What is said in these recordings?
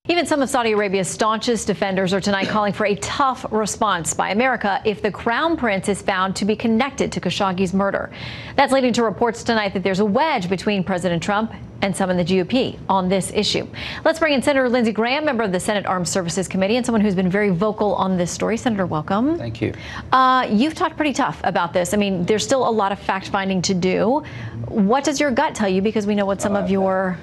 Even some of Saudi Arabia's staunchest defenders are tonight calling for a tough response by America if the Crown Prince is found to be connected to Khashoggi's murder. That's leading to reports tonight that there's a wedge between President Trump and some in the GOP on this issue. Let's bring in Senator Lindsey Graham, member of the Senate Armed Services Committee, and someone who's been very vocal on this story. Senator, welcome. Thank you. You've talked pretty tough about this. I mean, there's still a lot of fact-finding to do. What does your gut tell you? Because we know what some of your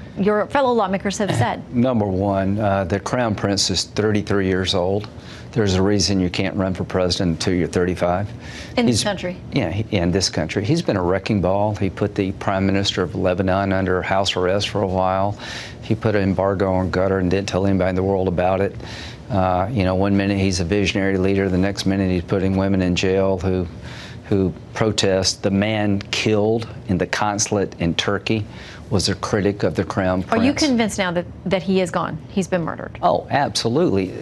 fellow lawmakers have said. Number one, the Crown Prince is 33 years old. There's a reason you can't run for president until you're 35. In this country? Yeah, in this country. He's been a wrecking ball. He put the Prime Minister of Lebanon under house arrest for a while. He put an embargo on Qatar and didn't tell anybody in the world about it. You know, one minute he's a visionary leader, the next minute he's putting women in jail who protest. The man killed in the consulate in Turkey was a critic of the Crown Prince. Are you convinced now that he is gone? He's been murdered? Oh, absolutely.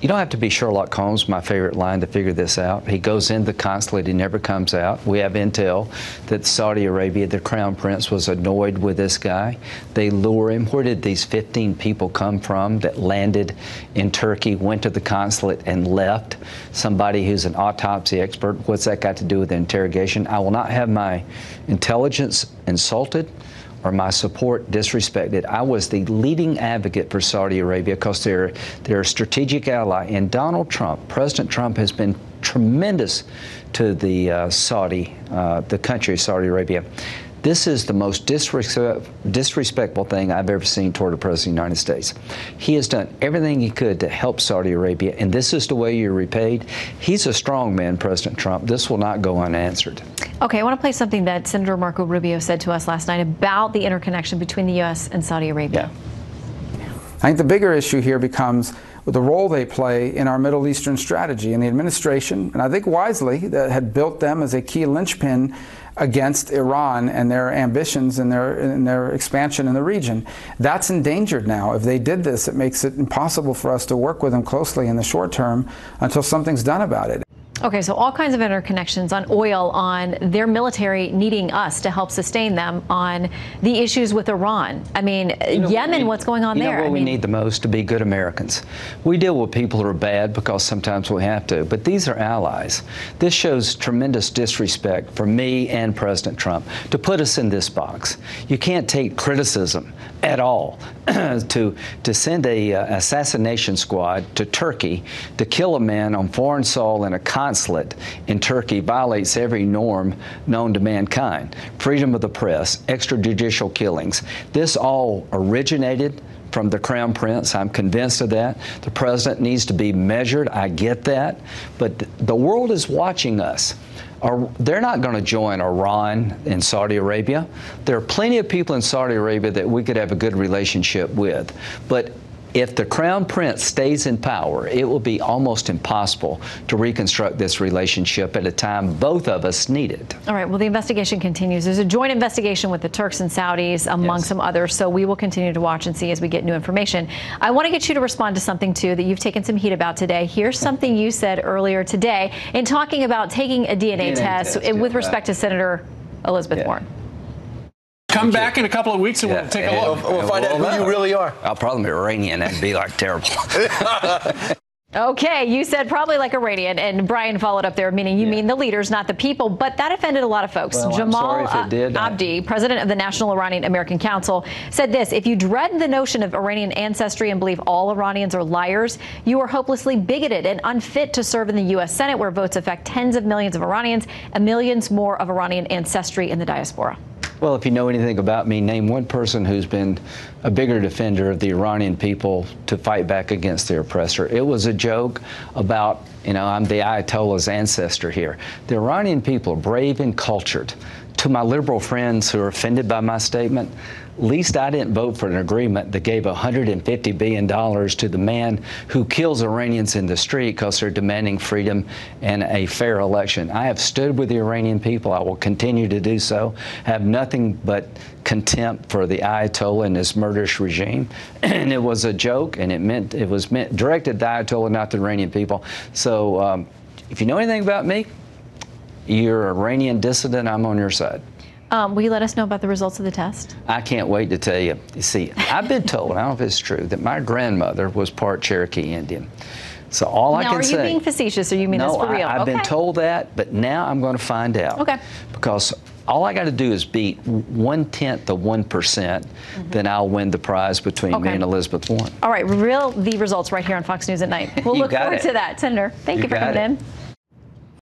You don't have to be Sherlock Holmes, my favorite line, to figure this out. He goes in the consulate, he never comes out. We have intel that Saudi Arabia, the Crown Prince, was annoyed with this guy. They lure him. Where did these 15 people come from that landed in Turkey, went to the consulate, and left? Somebody who's an autopsy expert. What's that got to do with the interrogation? I will not have my intelligence insulted or my support disrespected. I was the leading advocate for Saudi Arabia because they're a strategic ally. And Donald Trump, President Trump, has been tremendous to the the country of Saudi Arabia. This is the most disrespectful thing I've ever seen toward a president of the United States. He has done everything he could to help Saudi Arabia, and this is the way you're repaid. He's a strong man, President Trump. This will not go unanswered. Okay, I want to play something that Senator Marco Rubio said to us last night about the interconnection between the U.S. and Saudi Arabia. Yeah. I think the bigger issue here becomes the role they play in our Middle Eastern strategy. And the administration, and I think wisely, that had built them as a key linchpin against Iran and their ambitions and their expansion in the region. That's endangered now. If they did this, it makes it impossible for us to work with them closely in the short term until something's done about it. Okay, so all kinds of interconnections on oil, on their military needing us to help sustain them, on the issues with Iran. I mean, Yemen, what's going on there? You know what we need the most? To be good Americans. We deal with people who are bad because sometimes we have to, but these are allies. This shows tremendous disrespect for me and President Trump to put us in this box. You can't take criticism at all to send a assassination squad to Turkey to kill a man on foreign soil in a consulate in Turkey violates every norm known to mankind. Freedom of the press, extrajudicial killings. This all originated from the Crown Prince. I'm convinced of that. The president needs to be measured. I get that. But the world is watching us. They're not going to join Iran and Saudi Arabia. There are plenty of people in Saudi Arabia that we could have a good relationship with. But if the Crown Prince stays in power, it will be almost impossible to reconstruct this relationship at a time both of us need it. All right. Well, the investigation continues. There's a joint investigation with the Turks and Saudis, among some others. So we will continue to watch and see as we get new information. I want to get you to respond to something, too, that you've taken some heat about today. Here's something you said earlier today in talking about taking a DNA test with respect to Senator Elizabeth Warren. Come back in a couple of weeks and we'll take a look. We'll find out who you really are. I'll probably be Iranian. That'd be like terrible. Okay, you said probably like Iranian, and Brian followed up there, meaning you mean the leaders, not the people, but that offended a lot of folks. Well, Jamal Abdi, president of the National Iranian American Council, said this: if you dread the notion of Iranian ancestry and believe all Iranians are liars, you are hopelessly bigoted and unfit to serve in the U.S. Senate, where votes affect tens of millions of Iranians and millions more of Iranian ancestry in the diaspora. Well, if you know anything about me, name one person who's been a bigger defender of the Iranian people to fight back against their oppressor. It was a joke about, you know, I'm the Ayatollah's ancestor here. The Iranian people are brave and cultured. To my liberal friends who are offended by my statement, at least I didn't vote for an agreement that gave $150 billion to the man who kills Iranians in the street because they're demanding freedom and a fair election. I have stood with the Iranian people. I will continue to do so. I have nothing but contempt for the Ayatollah and his murderous regime. And it was a joke, and it was directed at the Ayatollah, not the Iranian people. So if you know anything about me, you're an Iranian dissident, I'm on your side. Will you let us know about the results of the test? I can't wait to tell you. You see, I've been told, I don't know if it's true, that my grandmother was part Cherokee Indian. So all I can say. Now, are you being facetious, or you mean this for real? I've been told that, but now I'm going to find out. Okay. Because all I got to do is beat 1/10 of 1%, then I'll win the prize between me and Elizabeth Warren. All right, reveal the results right here on Fox News at Night. We'll look forward to that. Senator, thank you for coming in.